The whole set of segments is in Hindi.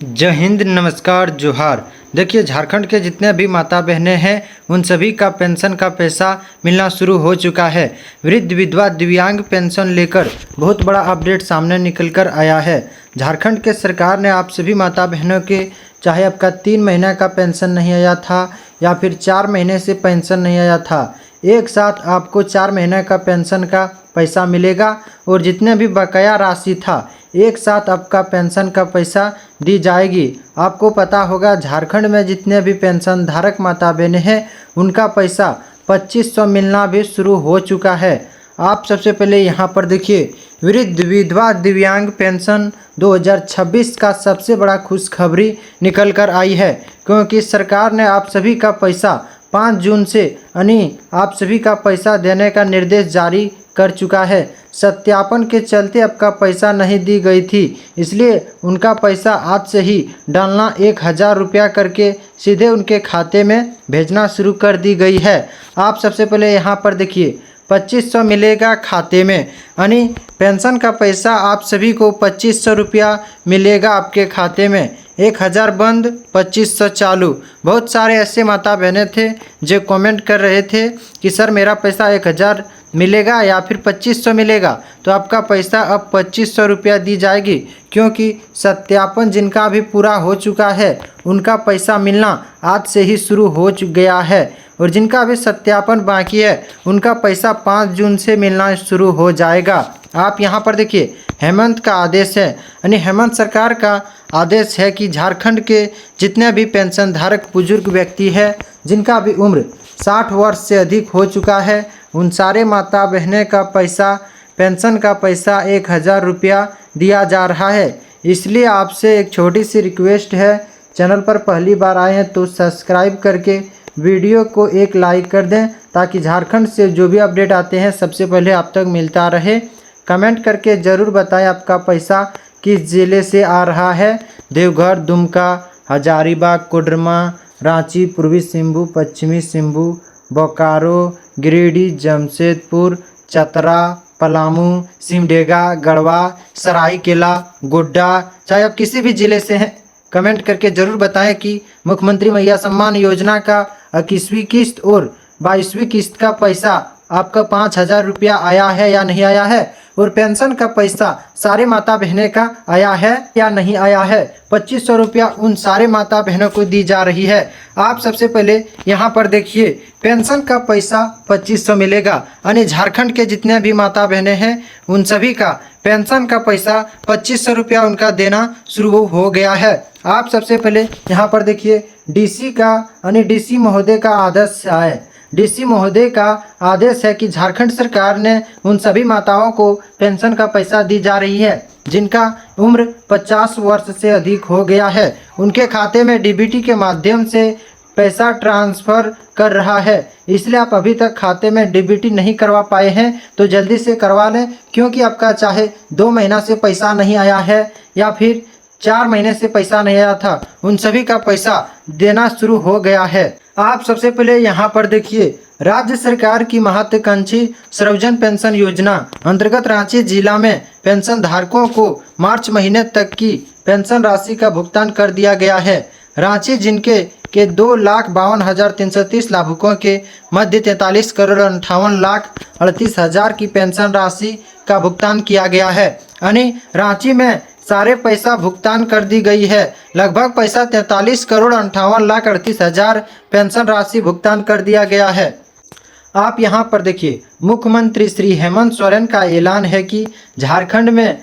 जय हिंद, नमस्कार, जोहार। देखिए, झारखंड के जितने भी माता बहनें हैं उन सभी का पेंशन का पैसा मिलना शुरू हो चुका है। वृद्ध, विधवा, दिव्यांग पेंशन लेकर बहुत बड़ा अपडेट सामने निकल कर आया है। झारखंड के सरकार ने आप सभी माता बहनों के, चाहे आपका 3 महीने का पेंशन नहीं आया था या फिर 4 महीने से पेंशन नहीं आया था, एक साथ आपको 4 महीने का पेंशन का पैसा मिलेगा और जितने भी बकाया राशि था एक साथ आपका पेंशन का पैसा दी जाएगी। आपको पता होगा झारखंड में जितने भी पेंशन धारक माता बहनें हैं उनका पैसा 2500 मिलना भी शुरू हो चुका है। आप सबसे पहले यहाँ पर देखिए, वृद्ध, विधवा, दिव्यांग पेंशन 2026 का सबसे बड़ा खुशखबरी निकल कर आई है, क्योंकि सरकार ने आप सभी का पैसा 5 जून से यानी आप सभी का पैसा देने का निर्देश जारी कर चुका है। सत्यापन के चलते आपका पैसा नहीं दी गई थी, इसलिए उनका पैसा आज से ही डालना 1000 रुपया करके सीधे उनके खाते में भेजना शुरू कर दी गई है। आप सबसे पहले यहाँ पर देखिए, 2500 मिलेगा खाते में, यानी पेंशन का पैसा आप सभी को 2500 रुपया मिलेगा आपके खाते में। 1000 बंद, 2500 चालू। बहुत सारे ऐसे माता बहनें थे जो कमेंट कर रहे थे कि सर मेरा पैसा 1000 मिलेगा या फिर 2500 मिलेगा, तो आपका पैसा अब 2500 रुपया दी जाएगी, क्योंकि सत्यापन जिनका भी पूरा हो चुका है उनका पैसा मिलना आज से ही शुरू हो गया है और जिनका भी सत्यापन बाकी है उनका पैसा 5 जून से मिलना शुरू हो जाएगा। आप यहाँ पर देखिए, हेमंत का आदेश है, यानी हेमंत सरकार का आदेश है कि झारखंड के जितने भी पेंशन धारक बुजुर्ग व्यक्ति है जिनका भी उम्र 60 वर्ष से अधिक हो चुका है, उन सारे माता बहनें का पैसा, पेंशन का पैसा 1000 रुपया दिया जा रहा है। इसलिए आपसे एक छोटी सी रिक्वेस्ट है, चैनल पर पहली बार आए हैं तो सब्सक्राइब करके वीडियो को एक लाइक कर दें, ताकि झारखंड से जो भी अपडेट आते हैं सबसे पहले आप तक मिलता रहे। कमेंट करके ज़रूर बताएं आपका पैसा किस ज़िले से आ रहा है। देवघर, दुमका, हजारीबाग, कोडरमा, रांची, पूर्वी सिंहभूम, पश्चिमी सिंहभूम, बोकारो, गिरिडीह, जमशेदपुर, चतरा, पलामू, सिमडेगा, गढ़वा, सरायकेला, गोड्डा, चाहे आप किसी भी ज़िले से हैं, कमेंट करके ज़रूर बताएं कि मुख्यमंत्री मैया सम्मान योजना का 21वीं किस्त और 22वीं किस्त का पैसा आपका 5000 रुपया आया है या नहीं आया है, और पेंशन का पैसा सारे माता बहनें का आया है या नहीं आया है। 2500 रुपया उन सारे माता बहनों को दी जा रही है। आप सबसे पहले यहाँ पर देखिए, पेंशन का पैसा 2500 मिलेगा, यानी झारखंड के जितने भी माता बहनें हैं उन सभी का पेंशन का पैसा 2500 रुपया उनका देना शुरू हो गया है। आप सबसे पहले यहाँ पर देखिए, डीसी का यानी डीसी महोदय का आदेश है। डीसी महोदय का आदेश है कि झारखंड सरकार ने उन सभी माताओं को पेंशन का पैसा दी जा रही है जिनका उम्र 50 वर्ष से अधिक हो गया है। उनके खाते में डीबीटी के माध्यम से पैसा ट्रांसफ़र कर रहा है। इसलिए आप अभी तक खाते में डीबीटी नहीं करवा पाए हैं तो जल्दी से करवा लें, क्योंकि आपका चाहे 2 महीना से पैसा नहीं आया है या फिर 4 महीने से पैसा नहीं आया था, उन सभी का पैसा देना शुरू हो गया है। आप सबसे पहले यहाँ पर देखिए, राज्य सरकार की महत्वाकांक्षी सर्वजन पेंशन योजना अंतर्गत रांची जिला में पेंशन धारकों को मार्च महीने तक की पेंशन राशि का भुगतान कर दिया गया है। रांची जिनके 2,52,330 लाभुकों के मध्य 43,58,38,000 की पेंशन राशि का भुगतान किया गया है, यानी रांची में सारे पैसा भुगतान कर दी गई है। लगभग पैसा 43,58,38,000 पेंशन राशि भुगतान कर दिया गया है। आप यहाँ पर देखिए, मुख्यमंत्री श्री हेमंत सोरेन का ऐलान है कि झारखंड में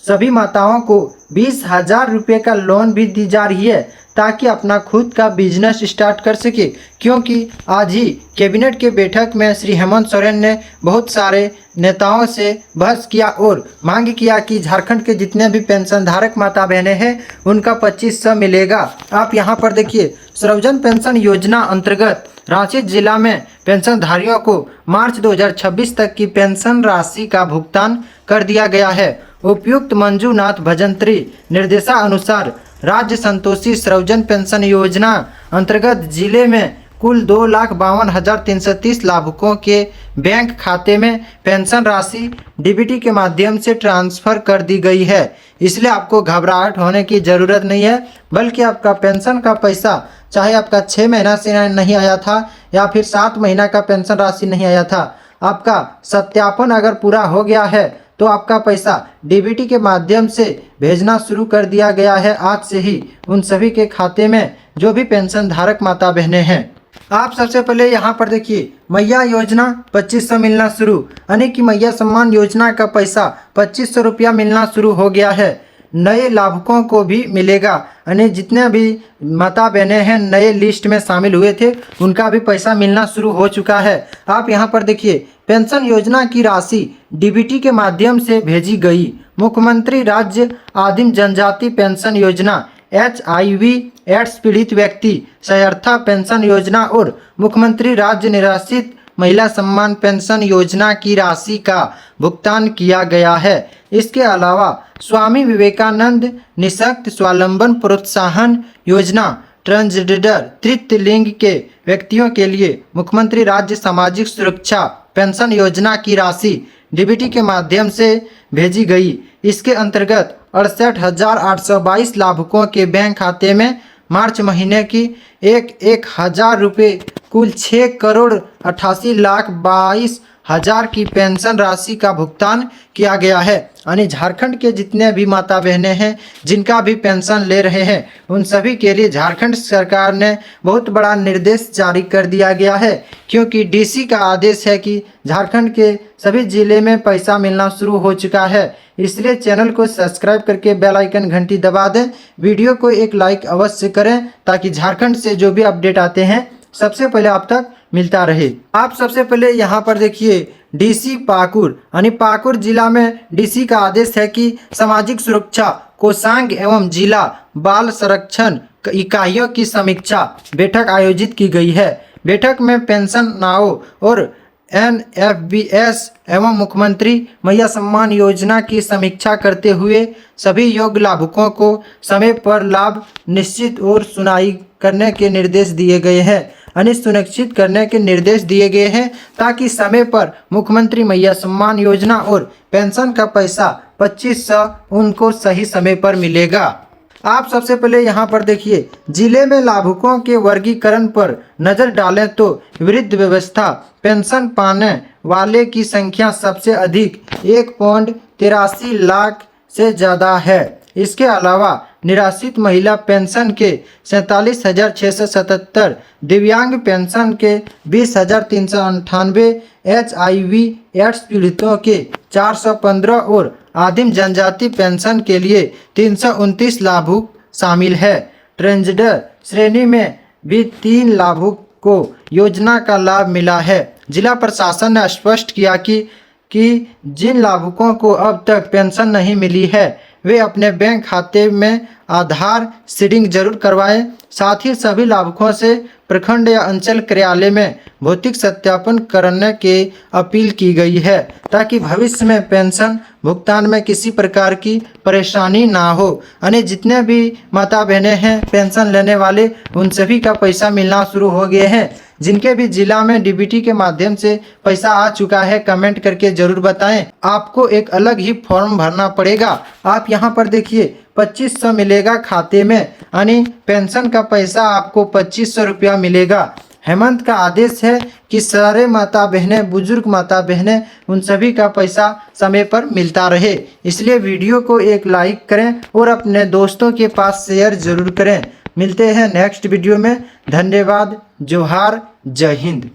सभी माताओं को 20,000 रुपये का लोन भी दी जा रही है, ताकि अपना खुद का बिजनेस स्टार्ट कर सके, क्योंकि आज ही कैबिनेट के बैठक में श्री हेमंत सोरेन ने बहुत सारे नेताओं से बहस किया और मांग किया कि झारखंड के जितने भी पेंशन धारक माता बहनें हैं उनका 2500 मिलेगा। आप यहाँ पर देखिए, सर्वजन पेंशन योजना अंतर्गत रांची जिला में पेंशनधारियों को मार्च 2026 तक की पेंशन राशि का भुगतान कर दिया गया है। उपायुक्त मंजूनाथ भजंत्री निर्देशानुसार राज्य संतोषी सर्वजन पेंशन योजना अंतर्गत जिले में कुल 2,52,330 लाभुकों के बैंक खाते में पेंशन राशि डीबीटी के माध्यम से ट्रांसफ़र कर दी गई है। इसलिए आपको घबराहट होने की ज़रूरत नहीं है, बल्कि आपका पेंशन का पैसा चाहे आपका 6 महीना से नहीं आया था या फिर 7 महीना का पेंशन राशि नहीं आया था, आपका सत्यापन अगर पूरा हो गया है तो आपका पैसा डीबीटी के माध्यम से भेजना शुरू कर दिया गया है आज से ही उन सभी के खाते में जो भी पेंशन धारक माता बहनें हैं। आप सबसे पहले यहाँ पर देखिए, मैया योजना 2500 मिलना शुरू, यानी कि मैया सम्मान योजना का पैसा 2500 रुपया मिलना शुरू हो गया है। नए लाभुकों को भी मिलेगा, यानी जितने भी माता बहनें हैं नए लिस्ट में शामिल हुए थे उनका भी पैसा मिलना शुरू हो चुका है। आप यहाँ पर देखिए, पेंशन योजना की राशि डीबीटी के माध्यम से भेजी गई। मुख्यमंत्री राज्य आदिम जनजाति पेंशन योजना, HIV एड्स पीड़ित व्यक्ति सहायता पेंशन योजना और मुख्यमंत्री राज्य निराश्रित महिला सम्मान पेंशन योजना की राशि का भुगतान किया गया है। इसके अलावा स्वामी विवेकानंद निःशक्त स्वावलंबन प्रोत्साहन योजना, ट्रांसजेंडर तृतीय लिंग के व्यक्तियों के लिए मुख्यमंत्री राज्य सामाजिक सुरक्षा पेंशन योजना की राशि डीबीटी के माध्यम से भेजी गई। इसके अंतर्गत 68,822 लाभुकों के बैंक खाते में मार्च महीने की 1,000 रुपये कुल 6,88,22,000 की पेंशन राशि का भुगतान किया गया है। यानी झारखंड के जितने भी माता बहनें हैं जिनका भी पेंशन ले रहे हैं उन सभी के लिए झारखंड सरकार ने बहुत बड़ा निर्देश जारी कर दिया गया है, क्योंकि डीसी का आदेश है कि झारखंड के सभी जिले में पैसा मिलना शुरू हो चुका है। इसलिए चैनल को सब्सक्राइब करके बेल आइकन घंटी दबा दें, वीडियो को एक लाइक अवश्य करें ताकि झारखंड से जो भी अपडेट आते हैं सबसे पहले आप तक मिलता रहे। आप सबसे पहले यहाँ पर देखिए, डीसी पाकुड़, यानी पाकुड़ जिला में डीसी का आदेश है कि सामाजिक सुरक्षा कोषांग एवं जिला बाल संरक्षण इकाइयों की समीक्षा बैठक आयोजित की गई है। बैठक में पेंशनरों और NFBS एवं मुख्यमंत्री मैया सम्मान योजना की समीक्षा करते हुए सभी योग्य लाभुकों को समय पर लाभ निश्चित और सुनाई करने के निर्देश दिए गए हैं, यानी सुनिश्चित करने के निर्देश दिए गए हैं ताकि समय पर मुख्यमंत्री मैया सम्मान योजना और पेंशन का पैसा 2500 उनको सही समय पर मिलेगा। आप सबसे पहले यहाँ पर देखिए, जिले में लाभुकों के वर्गीकरण पर नज़र डालें तो वृद्ध व्यवस्था पेंशन पाने वाले की संख्या सबसे अधिक 1.83 लाख से ज़्यादा है। इसके अलावा निराश्रित महिला पेंशन के 47,677, दिव्यांग पेंशन के 20,398, HIV एड्स पीड़ितों के 415 और आदिम जनजाति पेंशन के लिए 329 लाभुक शामिल है। ट्रांसजेंडर श्रेणी में भी 3 लाभुक को योजना का लाभ मिला है। जिला प्रशासन ने स्पष्ट किया कि जिन लाभुकों को अब तक पेंशन नहीं मिली है वे अपने बैंक खाते में आधार सीडिंग जरूर करवाएं। साथ ही सभी लाभुकों से प्रखंड या अंचल कार्यालय में भौतिक सत्यापन करने की अपील की गई है ताकि भविष्य में पेंशन भुगतान में किसी प्रकार की परेशानी ना हो। यानी जितने भी माता बहनें हैं पेंशन लेने वाले उन सभी का पैसा मिलना शुरू हो गए हैं। जिनके भी जिला में डीबीटी के माध्यम से पैसा आ चुका है कमेंट करके जरूर बताएं। आपको एक अलग ही फॉर्म भरना पड़ेगा। आप यहाँ पर देखिए 2500 मिलेगा खाते में, यानी पेंशन का पैसा आपको 2500 रुपया मिलेगा। हेमंत का आदेश है कि सारे माता बहनें, बुजुर्ग माता बहनें, उन सभी का पैसा समय पर मिलता रहे। इसलिए वीडियो को एक लाइक करें और अपने दोस्तों के पास शेयर जरूर करें। मिलते हैं नेक्स्ट वीडियो में। धन्यवाद। जोहार। जय हिंद।